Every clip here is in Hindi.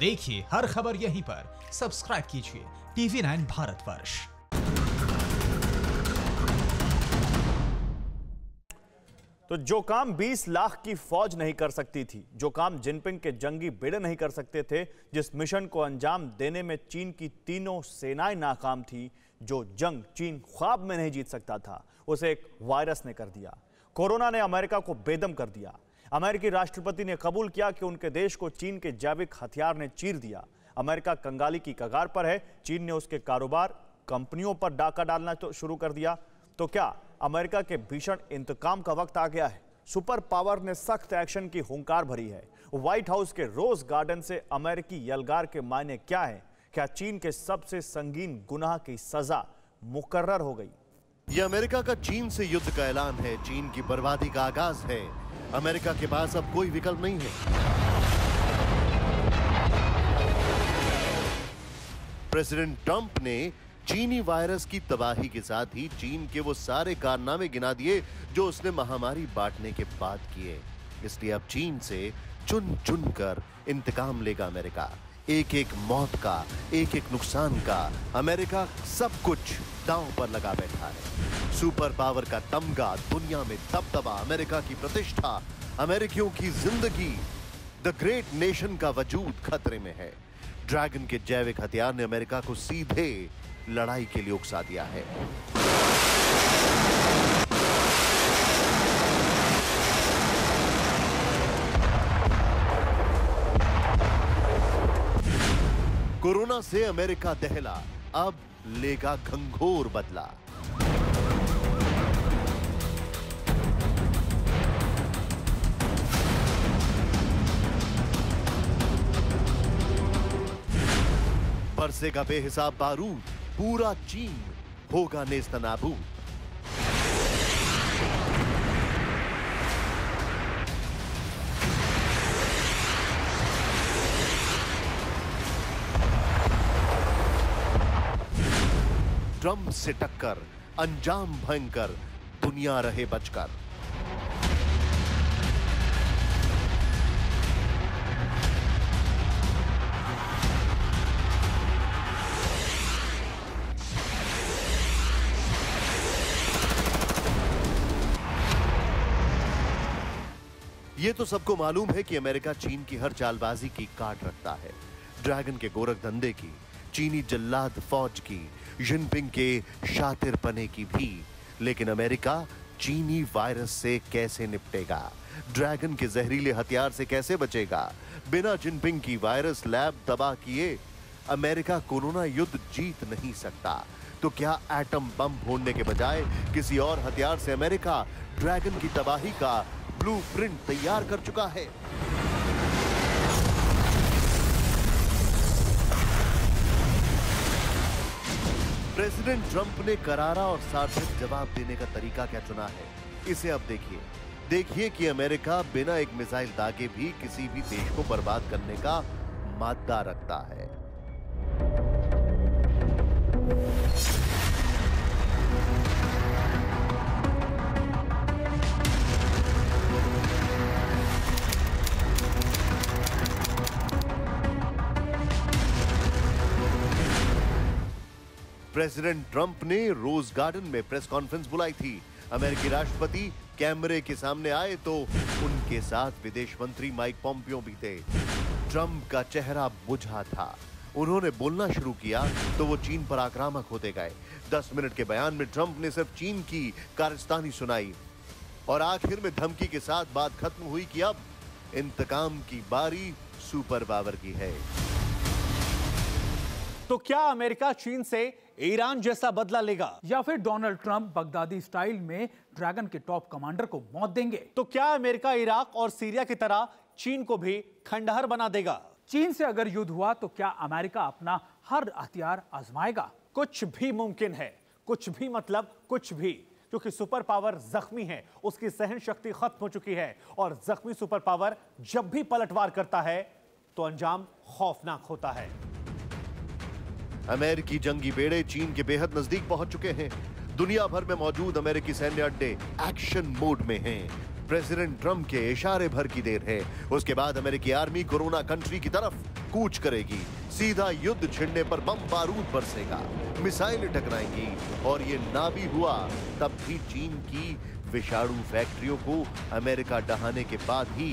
देखिए हर खबर यहीं पर। सब्सक्राइब कीजिए TV9 भारतवर्ष। तो जो काम 20 लाख की फौज नहीं कर सकती थी, जो काम जिनपिंग के जंगी बेड़े नहीं कर सकते थे, जिस मिशन को अंजाम देने में चीन की तीनों सेनाएं नाकाम थी, जो जंग चीन ख्वाब में नहीं जीत सकता था, उसे एक वायरस ने कर दिया। कोरोना ने अमेरिका को बेदम कर दिया। अमेरिकी राष्ट्रपति ने कबूल किया कि उनके देश को चीन के जैविक हथियार ने चीर दिया। अमेरिका कंगाली की कगार पर है। चीन ने उसके कारोबार, कंपनियों पर डाका डालना तो शुरू कर दिया। तो क्या अमेरिका के भीषण इंतकाम का वक्त आ गया है? सुपर पावर ने सख्त एक्शन की हुंकार भरी है। व्हाइट हाउस के रोज गार्डन से अमेरिकी यलगार के मायने क्या है? क्या चीन के सबसे संगीन गुनाह की सजा मुकर्रर हो गई? यह अमेरिका का चीन से युद्ध का ऐलान है। चीन की बर्बादी का आगाज है। अमेरिका के पास अब कोई विकल्प नहीं है। प्रेसिडेंट ट्रंप ने चीनी वायरस की तबाही के साथ ही चीन के वो सारे कारनामे गिना दिए जो उसने महामारी बांटने के बाद किए। इसलिए अब चीन से चुन चुन कर इंतकाम लेगा अमेरिका। एक एक मौत का, एक एक नुकसान का अमेरिका सब कुछ दांव पर लगा बैठा है। सुपर पावर का तमगा, दुनिया में दबदबा, अमेरिका की प्रतिष्ठा, अमेरिकियों की जिंदगी, द ग्रेट नेशन का वजूद खतरे में है। ड्रैगन के जैविक हथियार ने अमेरिका को सीधे लड़ाई के लिए उकसा दिया है। कोरोना से अमेरिका दहला, अब लेगा घंघोर बदला। बरसेगा बेहिसाब बारूद, पूरा चीन होगा नेस्तनाबूद। ट्रंप से टक्कर, अंजाम भयंकर, दुनिया रहे बचकर। ये तो सबको मालूम है कि अमेरिका चीन की हर चालबाजी की काट रखता है। ड्रैगन के गोरख धंधे की, चीनी जल्लाद फौज की, जिनपिंग के शातिरपने की भी। लेकिन अमेरिका चीनी वायरस से कैसे निपटेगा? ड्रैगन के जहरीले हथियार से कैसे बचेगा? बिना जिनपिंग की वायरस लैब तबाह किए अमेरिका कोरोना युद्ध जीत नहीं सकता। तो क्या एटम बम फोड़ने के बजाय किसी और हथियार से अमेरिका ड्रैगन की तबाही का ब्लूप्रिंट तैयार कर चुका है? प्रेसिडेंट ट्रंप ने करारा और सार्थक जवाब देने का तरीका क्या चुना है, इसे अब देखिए कि अमेरिका बिना एक मिसाइल दागे भी किसी भी देश को बर्बाद करने का मादा रखता है। प्रेसिडेंट ट्रंप ने रोज गार्डन में प्रेस कॉन्फ्रेंस बुलाई थी। अमेरिकी राष्ट्रपति कैमरे के सामने आए तो उनके साथ विदेश मंत्री माइक पॉम्पियो भी थे। ट्रंप का चेहरा बुझा था। उन्होंने बोलना शुरू किया तो वो चीन पर आक्रामक होते गए। 10 मिनट के बयान में ट्रंप ने सिर्फ चीन की कारस्तानी सुनाई और आखिर में धमकी के साथ बात खत्म हुई कि अब इंतकाम की बारी सुपर पावर की है। तो क्या अमेरिका चीन से ईरान जैसा बदला लेगा, या फिर डोनाल्ड ट्रंप बगदादी स्टाइल में ड्रैगन के टॉप कमांडर को मौत देंगे? तो क्या अमेरिका इराक और सीरिया की तरह चीन को भी खंडहर बना देगा? चीन से अगर युद्ध हुआ तो क्या अमेरिका अपना हर हथियार आजमाएगा? कुछ भी मुमकिन है। कुछ भी मतलब कुछ भी, क्योंकि सुपर पावर जख्मी है, उसकी सहन शक्ति खत्म हो चुकी है और जख्मी सुपर पावर जब भी पलटवार करता है तो अंजाम खौफनाक होता है। अमेरिकी जंगी बेड़े चीन के बेहद नजदीक पहुंच चुके हैं। दुनिया भर में मौजूद अमेरिकी सैन्य अड्डे एक्शन मोड में हैं। प्रेसिडेंट ट्रंप के इशारे भर की देर है। उसके बाद अमेरिकी आर्मी कोरोना कंट्री की तरफ कूच करेगी। सीधा युद्ध छिड़ने पर बम बारूद बरसेगा, मिसाइलें टकराएंगी और ये ना भी हुआ तब भी चीन की विषाणु फैक्ट्रियों को अमेरिका डहाने के बाद ही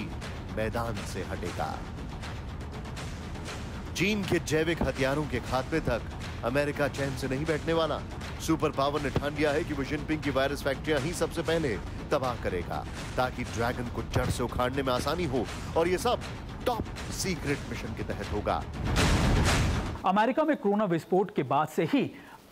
मैदान से हटेगा। चीन के जैविक हथियारों के खात्मे तक अमेरिका चैन से नहीं बैठने वाला। सुपर पावर ने ठान लिया है कि वो जिनपिंग की वायरस फैक्ट्रियां ही सबसे पहले तबाह करेगा ताकि ड्रैगन को जड़ से उखाड़ने में आसानी हो, और ये सब टॉप सीक्रेट मिशन के तहत होगा। अमेरिका में कोरोना विस्फोट के बाद से ही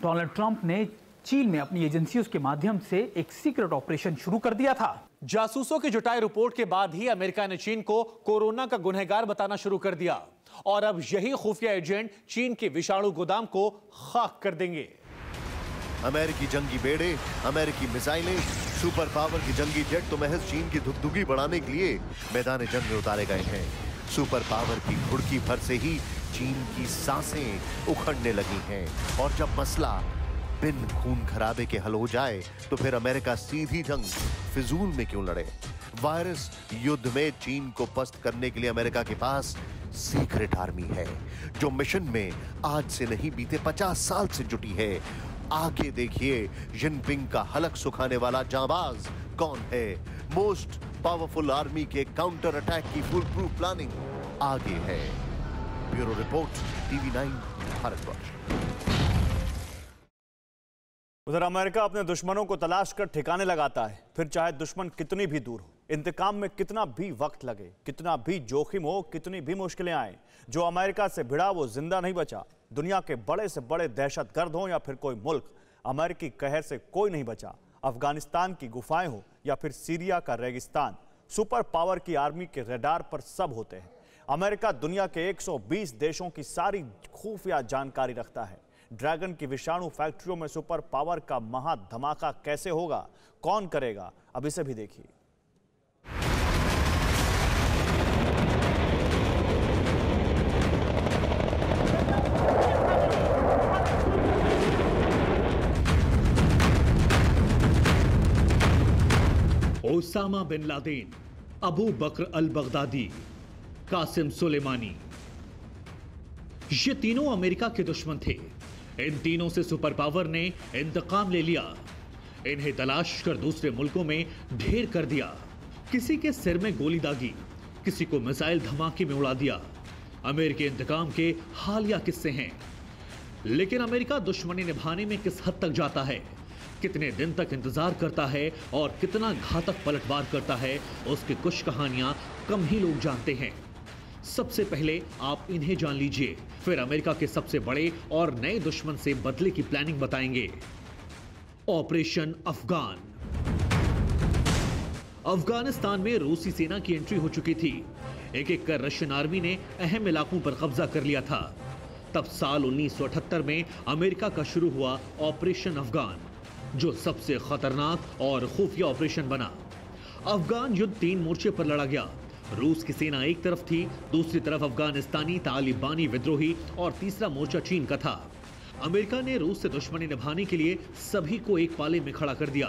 डोनाल्ड ट्रंप ने चीन में अपनी एजेंसियों के माध्यम से एक सीक्रेट ऑपरेशन शुरू कर दिया था। जासूसों की जुटाई रिपोर्ट के बाद ही अमेरिका ने चीन को कोरोना का गुनहगार बताना शुरू कर दिया और अब यही खुफिया एजेंट चीन के विषाणु गोदाम को खाक कर देंगे। अमेरिकी जंगी बेड़े, अमेरिकी मिसाइलें, सुपर पावर की जंगी जेट तो महज चीन की धुकधुकी बढ़ाने के लिए मैदान जंग में उतारे गए हैं। सुपर पावर की घुड़की भर से ही चीन की सांसें उखड़ने लगी हैं, और जब मसला बिन खून खराबे के हल हो जाए तो फिर अमेरिका सीधी जंग फिजूल में क्यों लड़े। वायरस युद्ध में चीन को पस्त करने के लिए अमेरिका के पास सीक्रेट आर्मी है जो मिशन में आज से नहीं बीते 50 साल से जुटी है। आगे देखिए जिनपिंग का हलक सुखाने वाला जांबाज कौन है। मोस्ट पावरफुल आर्मी के काउंटर अटैक की फुल प्रूफ प्लानिंग आगे है। Bureau report, TV9 Bharatvarsh. उधर अमेरिका अपने दुश्मनों को तलाश कर ठिकाने लगाता है, फिर चाहे दुश्मन कितनी भी दूर हो, इंतकाम में कितना भी वक्त लगे, कितना भी जोखिम हो, कितनी भी मुश्किलें आए। जो अमेरिका से भिड़ा वो जिंदा नहीं बचा। दुनिया के बड़े से बड़े दहशतगर्द हो या फिर कोई मुल्क, अमेरिकी कहर से कोई नहीं बचा। अफगानिस्तान की गुफाएं हो या फिर सीरिया का रेगिस्तान, सुपर पावर की आर्मी के रडार पर सब होते हैं। अमेरिका दुनिया के 120 देशों की सारी खुफिया जानकारी रखता है। ड्रैगन की विषाणु फैक्ट्रियों में सुपर पावर का महा धमाका कैसे होगा, कौन करेगा, अब इसे भी देखिए। ओसामा बिन लादेन, अबू बकर अल बगदादी, कासिम सुलेमानी, ये तीनों अमेरिका के दुश्मन थे। इन तीनों से सुपर पावर ने इंतकाम ले लिया। इन्हें तलाश कर दूसरे मुल्कों में ढेर कर दिया। किसी के सिर में गोली दागी, किसी को मिसाइल धमाके में उड़ा दिया। अमेरिकी इंतकाम के हालिया किस्से हैं। लेकिन अमेरिका दुश्मनी निभाने में किस हद तक जाता है, कितने दिन तक इंतजार करता है और कितना घातक पलटवार करता है, उसकी कुछ कहानियां कम ही लोग जानते हैं। सबसे पहले आप इन्हें जान लीजिए, फिर अमेरिका के सबसे बड़े और नए दुश्मन से बदले की प्लानिंग बताएंगे। ऑपरेशन अफगान। अफगानिस्तान में रूसी सेना की एंट्री हो चुकी थी। एक एक कर रशियन आर्मी ने अहम इलाकों पर कब्जा कर लिया था। तब साल 1978 में अमेरिका का शुरू हुआ ऑपरेशन अफगान, जो सबसे खतरनाक और खुफिया ऑपरेशन बना। अफगान युद्ध 3 मोर्चे पर लड़ा गया। रूस की सेना एक तरफ थी, दूसरी तरफ अफगानिस्तानी तालिबानी विद्रोही और तीसरा मोर्चा चीन का था। अमेरिका ने रूस से दुश्मनी निभाने के लिए सभी को एक पाले में खड़ा कर दिया।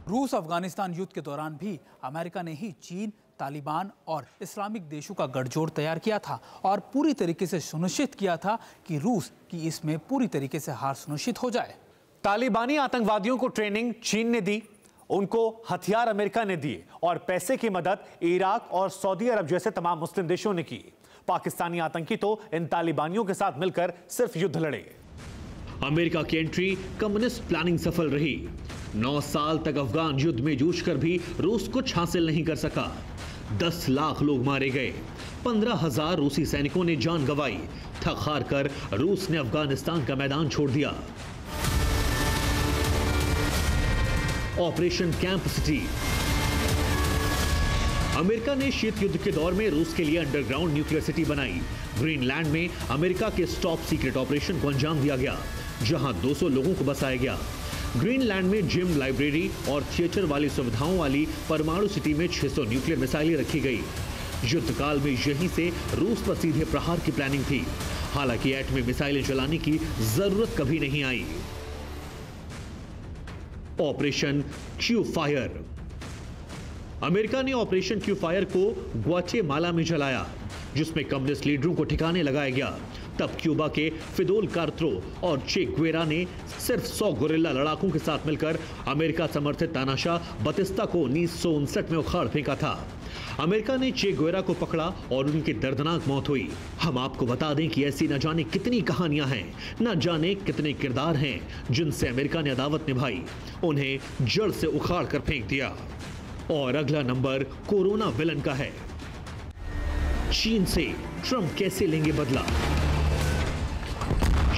रूस अफगानिस्तान युद्ध के दौरान भी अमेरिका ने ही चीन, तालिबान और इस्लामिक देशों का गठजोड़ तैयार किया था और पूरी तरीके से सुनिश्चित किया था कि रूस की इसमें पूरी तरीके से हार सुनिश्चित हो जाए। तालिबानी आतंकवादियों को ट्रेनिंग चीन ने दी, उनको हथियार अमेरिका ने दिए और पैसे की मदद इराक और सऊदी अरब जैसे तमाम मुस्लिम देशों ने की। पाकिस्तानी आतंकी तो इन तालिबानियों के साथ मिलकर सिर्फ युद्ध लड़े। अमेरिका की एंट्री कम्युनिस्ट प्लानिंग सफल रही। 9 साल तक अफगान युद्ध में जूझकर भी रूस कुछ हासिल नहीं कर सका। 10 लाख लोग मारे गए, 15,000 रूसी सैनिकों ने जान गंवाई। थक हार कर रूस ने अफगानिस्तान का मैदान छोड़ दिया। Operation camp city. अमेरिका ने शीत युद्ध के दौर में रूस के लिए अंडरग्राउंड न्यूक्लियर सिटी बनाई। ग्रीनलैंड में अमेरिका के टॉप सीक्रेट ऑपरेशन को अंजाम दिया गया, जहां 200 लोगों को बसाया गया। ग्रीनलैंड में जिम, लाइब्रेरी और थिएटर वाली सुविधाओं वाली परमाणु सिटी में 600 न्यूक्लियर मिसाइलें रखी गई। युद्ध काल में यहीं से रूस पर सीधे प्रहार की प्लानिंग थी। हालांकि एटमी मिसाइलें चलाने की जरूरत कभी नहीं आई। Operation Q fire. अमेरिका ने ऑपरेशन क्यू फायर को ग्वाटेमाला में चलाया, जिसमें कम्युनिस्ट लीडरों को ठिकाने लगाया गया। तब क्यूबा के फिदेल कास्त्रो और चे गुवेरा ने सिर्फ 100 गोरिल्ला लड़ाकों के साथ मिलकर अमेरिका समर्थित तानाशाह बतिस्ता को 1959 में उखाड़ फेंका था। अमेरिका ने चे गुवेरा को पकड़ा और उनकी दर्दनाक मौत हुई। हम आपको बता दें कि ऐसी न जाने कितनी कहानियां हैं, न जाने कितने किरदार हैं जिनसे अमेरिका ने अदावत निभाई, उन्हें जड़ से उखाड़ कर फेंक दिया। और अगला नंबर कोरोना विलन का है। चीन से ट्रंप कैसे लेंगे बदला?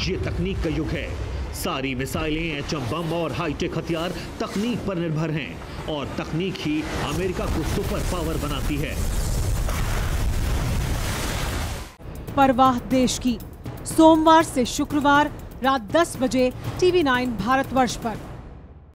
ये तकनीक का युग है। सारी मिसाइलें, एटम बम और हाईटेक हथियार तकनीक पर निर्भर हैं और तकनीक ही अमेरिका को सुपर पावर बनाती है। परवाह देश की, सोमवार से शुक्रवार रात 10 बजे TV9 भारतवर्ष पर।